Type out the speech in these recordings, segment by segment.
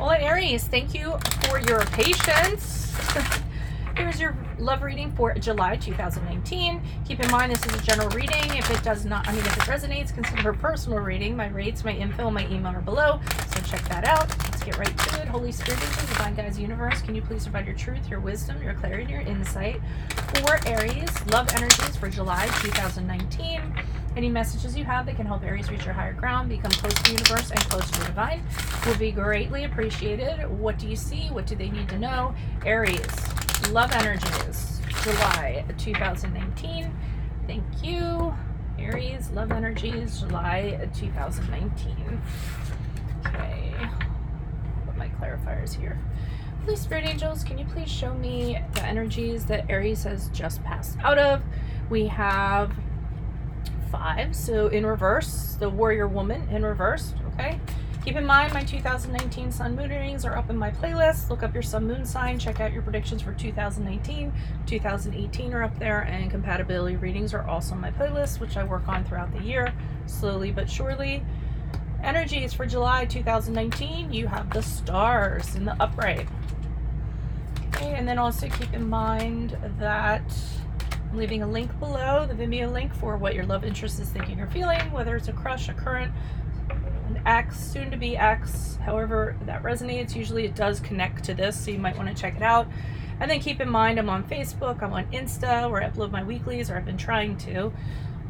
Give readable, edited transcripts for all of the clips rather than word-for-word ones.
Well, Aries, thank you for your patience. Here's your love reading for July 2019. Keep in mind, this is a general reading. If it does not, if it resonates, consider a personal reading. My rates, my info, my email are below, so check that out. Let's get right to it. Holy Spirit, angels, divine guides, universe, can you please provide your truth, your wisdom, your clarity, your insight for Aries love energies for July 2019? Any messages you have that can help Aries reach your higher ground, become close to the universe and close to the divine will be greatly appreciated. What do you see? What do they need to know? Aries, love energies, July 2019. Thank you. Aries, love energies, July 2019. Okay, put my clarifiers here. Holy Spirit angels, can you please show me the energies that Aries has just passed out of? We have 5, so in reverse, the warrior woman in reverse. Okay, keep in mind my 2019 sun moon readings are up in my playlist. Look up your sun moon sign, check out your predictions for 2019, 2018 are up there, and compatibility readings are also on my playlist, which I work on throughout the year, slowly but surely. Energies for July 2019, you have the stars in the upright. Okay, and then also keep in mind that I'm leaving a link below, the Vimeo link for what your love interest is thinking or feeling, whether it's a crush, a current, an ex, soon to be ex, however that resonates. Usually it does connect to this, so you might want to check it out. And then keep in mind, I'm on Facebook, I'm on Insta, where I upload my weeklies, or I've been trying to.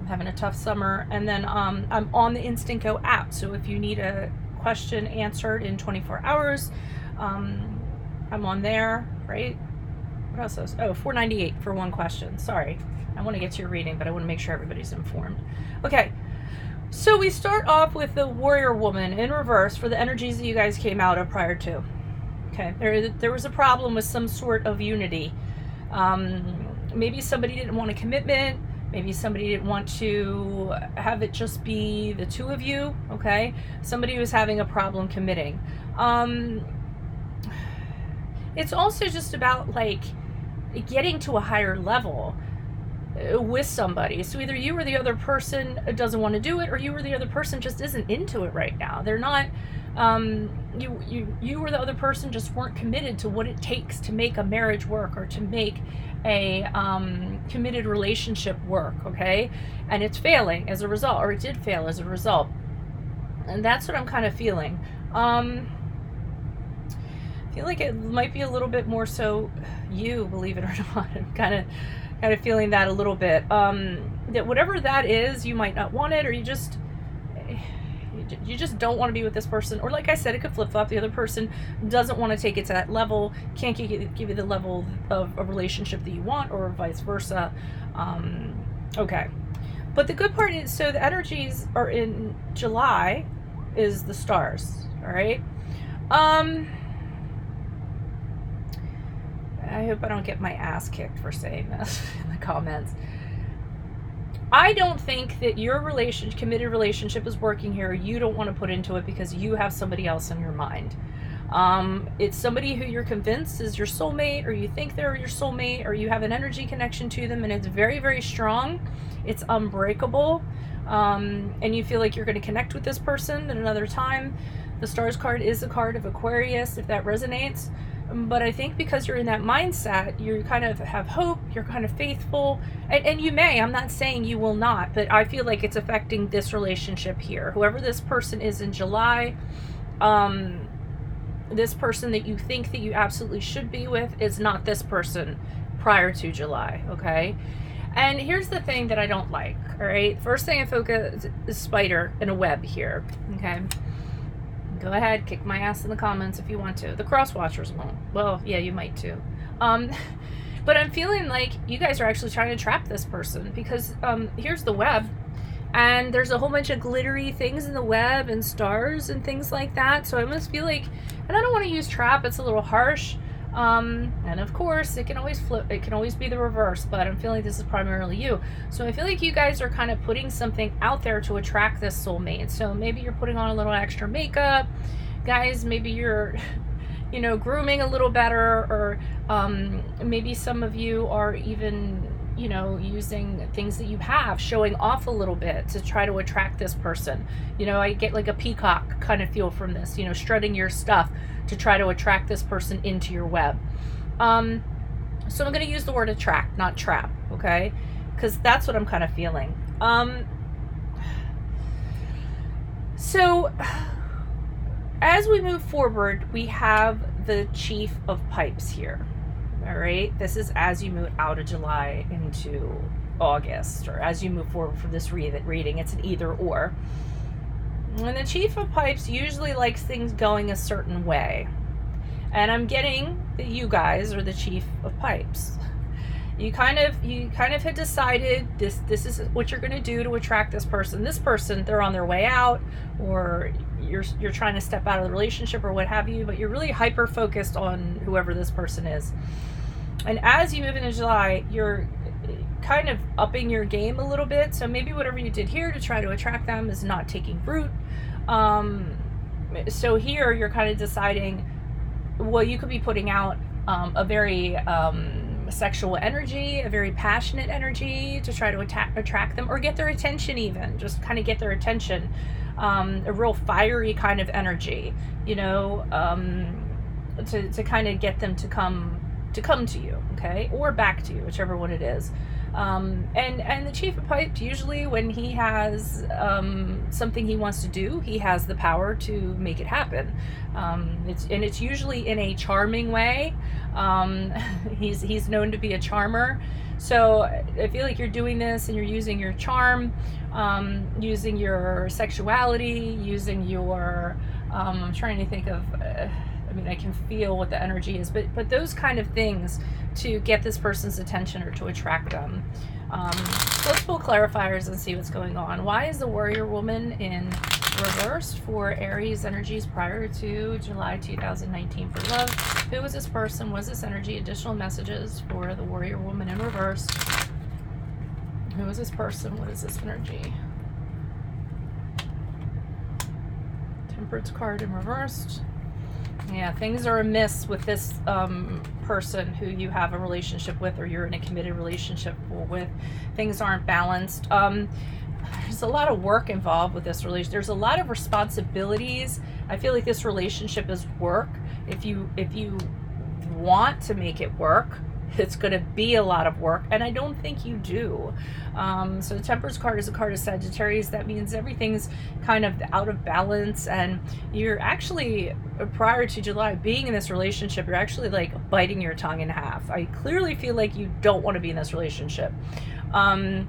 I'm having a tough summer. And then I'm on the Instant Go app, so if you need a question answered in 24 hours, I'm on there, right? What else is, oh, $4.98 for one question. Sorry, I want to get to your reading, but I want to make sure everybody's informed. Okay, so we start off with the warrior woman in reverse for the energies that you guys came out of prior to. Okay, there was a problem with some sort of unity. Maybe somebody didn't want a commitment. Maybe somebody didn't want to have it just be the two of you. Okay, somebody was having a problem committing. It's also just about like getting to a higher level with somebody. So either you or the other person doesn't want to do it, or you or the other person just isn't into it right now. They're not, you or the other person just weren't committed to what it takes to make a marriage work, or to make a committed relationship work, okay? And it's failing as a result, or it did fail as a result. And that's what I'm kind of feeling. I feel like it might be a little bit more so you, believe it or not. I'm kind of feeling that a little bit. That whatever that is, you might not want it, or you just don't want to be with this person. Or like I said, it could flip-flop. The other person doesn't want to take it to that level, can't give you the level of a relationship that you want, or vice versa. Okay. But the good part is, so the energies are in July is the stars, all right? I hope I don't get my ass kicked for saying this in the comments. I don't think that your committed relationship is working here. You don't want to put into it because you have somebody else in your mind. It's somebody who you're convinced is your soulmate, or you think they're your soulmate, or you have an energy connection to them, and it's very, very strong. It's unbreakable. And you feel like you're going to connect with this person at another time. The stars card is a card of Aquarius, if that resonates. But I think because you're in that mindset, you kind of have hope, you're kind of faithful, and you may, I'm not saying you will not, but I feel like it's affecting this relationship here. Whoever this person is in July, this person that you think that you absolutely should be with is not this person prior to July, okay? And here's the thing that I don't like, all right? First thing I focus is spider in a web here, okay? Go ahead, kick my ass in the comments if you want to. The cross watchers won't. Well, yeah, you might too. But I'm feeling like you guys are actually trying to trap this person, because here's the web, and there's a whole bunch of glittery things in the web and stars and things like that. So I almost feel like, and I don't want to use trap, it's a little harsh. And of course it can always flip, it can always be the reverse, but I'm feeling this is primarily you. So I feel like you guys are kind of putting something out there to attract this soulmate. So maybe you're putting on a little extra makeup, guys, maybe you're, you know, grooming a little better, or maybe some of you are even you know, using things that you have, showing off a little bit to try to attract this person. You know, I get like a peacock kind of feel from this, you know, strutting your stuff to try to attract this person into your web. So I'm going to use the word attract, not trap, okay? Because that's what I'm kind of feeling. So as we move forward, we have the Chief of Pipes here. All right, this is as you move out of July into August, or as you move forward for this reading. It's an either or. And the Chief of Pipes usually likes things going a certain way. And I'm getting that you guys are the Chief of Pipes. You kind of had decided this is what you're going to do to attract this person. This person, they're on their way out, or you're trying to step out of the relationship or what have you, but you're really hyper focused on whoever this person is. And as you move into July, you're kind of upping your game a little bit. So maybe whatever you did here to try to attract them is not taking root. So here you're kind of deciding, well, you could be putting out a very sexual energy, a very passionate energy to try to attract them or get their attention, even just kind of get their attention. A real fiery kind of energy, you know, to kind of get them to come to you, okay, or back to you, whichever one it is. And the Chief of Pipes, usually when he has something he wants to do, he has the power to make it happen. It's usually in a charming way. He's known to be a charmer. So I feel like you're doing this and you're using your charm, using your sexuality, using your, I'm trying to think of, I mean, I can feel what the energy is, but those kind of things to get this person's attention or to attract them. So let's pull clarifiers and see what's going on. Why is the Warrior Woman in reversed for Aries energies prior to July 2019 for love? Who is this person? What is this energy? Additional messages for the Warrior Woman in reverse. Who is this person? What is this energy? Temperance card in reversed. Yeah, things are amiss with this person who you have a relationship with or you're in a committed relationship with. Things aren't balanced. There's a lot of work involved with this relationship. There's a lot of responsibilities. I feel like this relationship is work. If you want to make it work, it's going to be a lot of work, and I don't think you do. So the Temperance card is a card of Sagittarius. That means everything's kind of out of balance, and you're actually, prior to July, being in this relationship, you're actually like biting your tongue in half. I clearly feel like you don't want to be in this relationship, and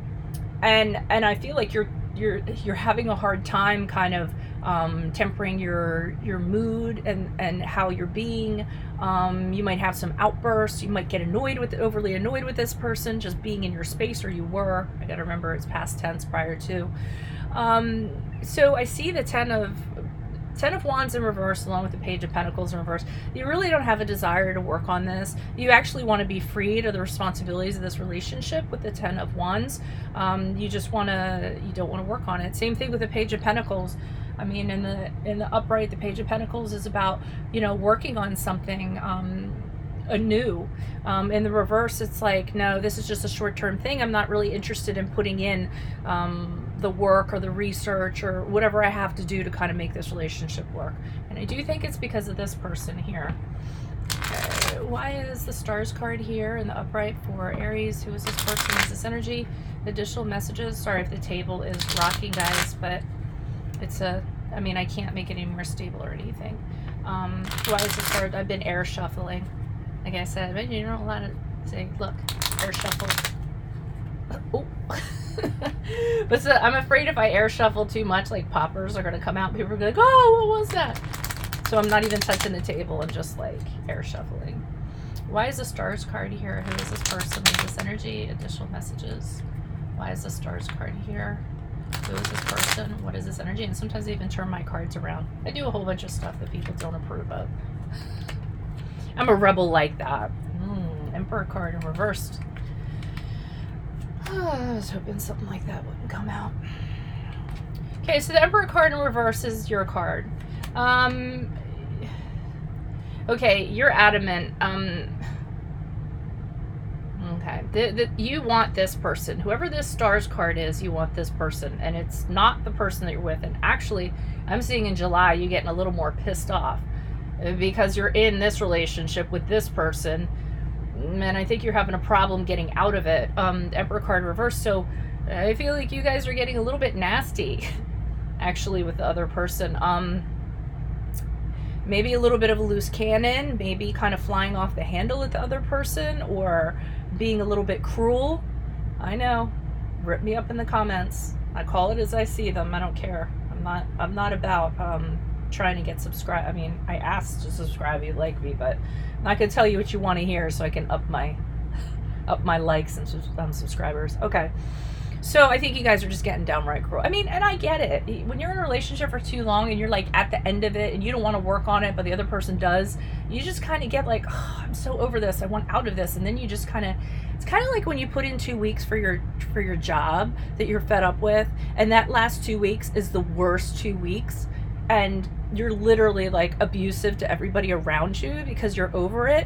I feel like you're having a hard time kind of tempering your mood and how you're being. You might have some outbursts. You might get overly annoyed with this person just being in your space, or you were. I gotta remember it's past tense prior to. So I see the Ten of Wands in reverse along with the Page of Pentacles in reverse. You really don't have a desire to work on this. You actually want to be freed of the responsibilities of this relationship with the Ten of Wands. You don't want to work on it. Same thing with the Page of Pentacles. I mean, in the upright, the Page of Pentacles is about, working on something anew. In the reverse, it's like, no, this is just a short-term thing. I'm not really interested in putting in the work or the research or whatever I have to do to kind of make this relationship work. And I do think it's because of this person here. Okay, why is the Stars card here in the upright for Aries? Who is this person? Is this energy? Additional messages. Sorry if the table is rocking, guys, but I can't make it any more stable or anything. Why is this card? I've been air shuffling. Like I said, but you're not allowed to say, look, air shuffle. Oh. But so, I'm afraid if I air shuffle too much, like poppers are going to come out. People are going to be like, oh, what was that? So I'm not even touching the table and just like air shuffling. Why is the Stars card here? Who is this person? What is this energy? Additional messages. Why is the Stars card here? Who is this person? What is this energy? And sometimes I even turn my cards around. I do a whole bunch of stuff that people don't approve of. I'm a rebel like that. Emperor card in reversed. I was hoping something like that wouldn't come out. Okay, so the Emperor card in reverse is your card. Okay, you're adamant. Okay, you want this person. Whoever this stars card is, you want this person. And it's not the person that you're with. And actually, I'm seeing in July, you getting a little more pissed off because you're in this relationship with this person. And I think you're having a problem getting out of it. Emperor card reversed. So I feel like you guys are getting a little bit nasty, actually, with the other person. Maybe a little bit of a loose cannon, maybe kind of flying off the handle at the other person, or being a little bit cruel. I know. Rip me up in the comments. I call it as I see them. I don't care. I'm not about trying to get subscribe. I mean, I asked to subscribe if you like me, but I'm not gonna tell you what you want to hear so I can up my likes and subscribers. Okay. So I think you guys are just getting downright cruel. I mean, and I get it. When you're in a relationship for too long and you're like at the end of it and you don't want to work on it, but the other person does, you just kind of get like, oh, I'm so over this. I want out of this. And then you just kind of, it's kind of like when you put in 2 weeks for your job that you're fed up with. And that last 2 weeks is the worst 2 weeks. And you're literally like abusive to everybody around you because you're over it.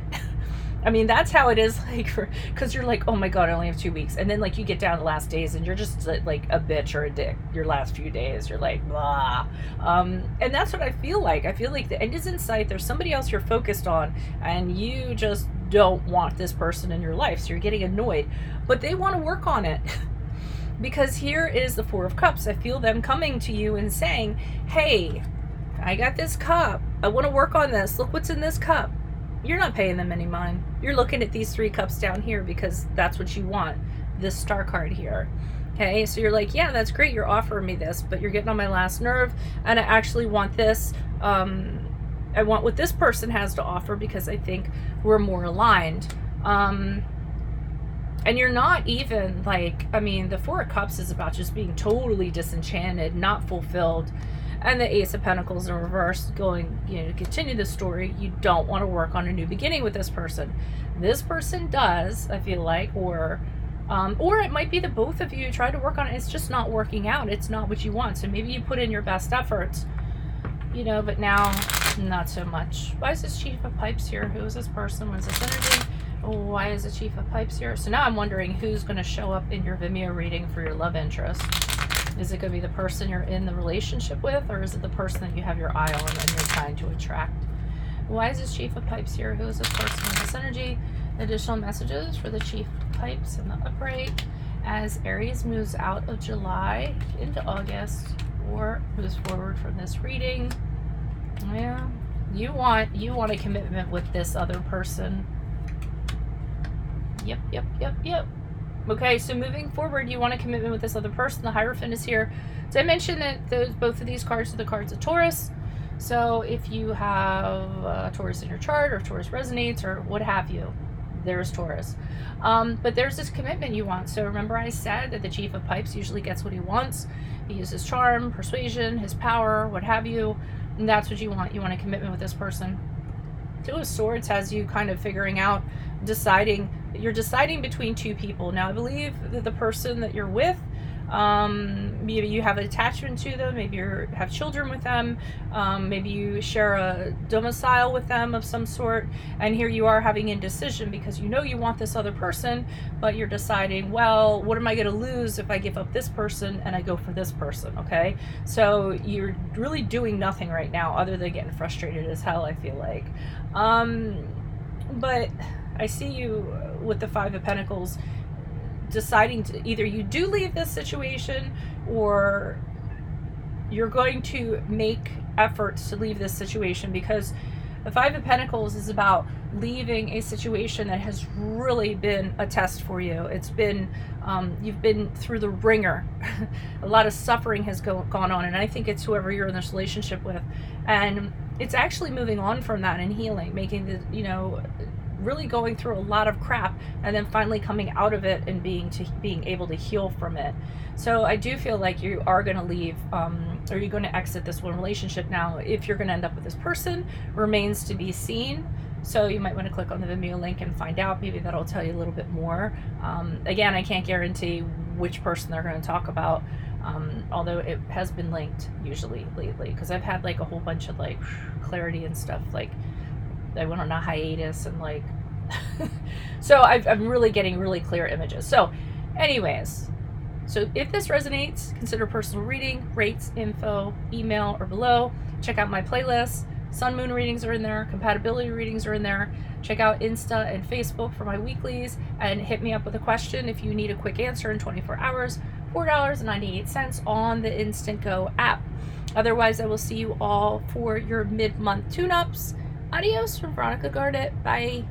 I mean, that's how it is, like, because you're like, oh my God, I only have 2 weeks. And then, like, you get down to the last days and you're just like a bitch or a dick. Your last few days, you're like, blah. And that's what I feel like. I feel like the end is in sight. There's somebody else you're focused on and you just don't want this person in your life. So you're getting annoyed, but they want to work on it. Because here is the Four of Cups. I feel them coming to you and saying, hey, I got this cup. I want to work on this. Look what's in this cup. You're not paying them any mind. You're looking at these 3 cups down here because that's what you want, this star card here. Okay, so you're like, yeah, that's great. You're offering me this, but you're getting on my last nerve. And I actually want this. I want what this person has to offer because I think we're more aligned. And you're not even like, I mean, the Four of Cups is about just being totally disenchanted, not fulfilled. And the Ace of Pentacles in reverse going, to continue the story. You don't want to work on a new beginning with this person. This person does, I feel like, or it might be that both of you try to work on it. It's just not working out. It's not what you want. So maybe you put in your best efforts, but now not so much. Why is this Chief of Pipes here? Who is this person? What is this energy? Why is the Chief of Pipes here? So now I'm wondering who's going to show up in your Vimeo reading for your love interest. Is it going to be the person you're in the relationship with, or is it the person that you have your eye on and you're trying to attract? Why is this Chief of Pipes here? Who is this person with this energy? Additional messages for the Chief of Pipes and the upright as Aries moves out of July into August or moves forward from this reading. Yeah, you want a commitment with this other person. Yep. Okay, so moving forward, you want a commitment with this other person. The Hierophant is here. So I mentioned that both of these cards are the cards of Taurus. So if you have Taurus in your chart, or Taurus resonates, or what have you, there's Taurus. But there's this commitment you want. So remember I said that the Chief of Pipes usually gets what he wants. He uses charm, persuasion, his power, what have you. And that's what you want. You want a commitment with this person. Two of Swords has you kind of figuring out, you're deciding between 2 people. Now, I believe that the person that you're with, maybe you have an attachment to them, maybe you have children with them, maybe you share a domicile with them of some sort, and here you are having indecision because you want this other person, but you're deciding, well, what am I going to lose if I give up this person and I go for this person, okay? So you're really doing nothing right now other than getting frustrated as hell, I feel like. But I see you with the Five of Pentacles deciding to either you do leave this situation or you're going to make efforts to leave this situation, because the Five of Pentacles is about leaving a situation that has really been a test for you. It's been, you've been through the ringer. A lot of suffering has gone on, and I think it's whoever you're in this relationship with. And it's actually moving on from that and healing, making the, really going through a lot of crap and then finally coming out of it and being able to heal from it. So I do feel like you are going to leave, or you're going to exit this one relationship. Now, if you're going to end up with this person remains to be seen. So you might want to click on the Vimeo link and find out. Maybe that'll tell you a little bit more. Again, I can't guarantee which person they're going to talk about, although it has been linked usually lately, because I've had like a whole bunch of like clarity and stuff. Like I went on a hiatus and like So I'm really getting really clear images. So anyways, so if this resonates, consider personal reading, rates, info, email, or below. Check out my playlist. Sun moon readings are in there. Compatibility readings are in there. Check out Insta and Facebook for my weeklies, and hit me up with a question if you need a quick answer in 24 hours. $4.98 on the Instant Go app. Otherwise, I will see you all for your mid-month tune-ups. Adios from Veronica Gardet. Bye.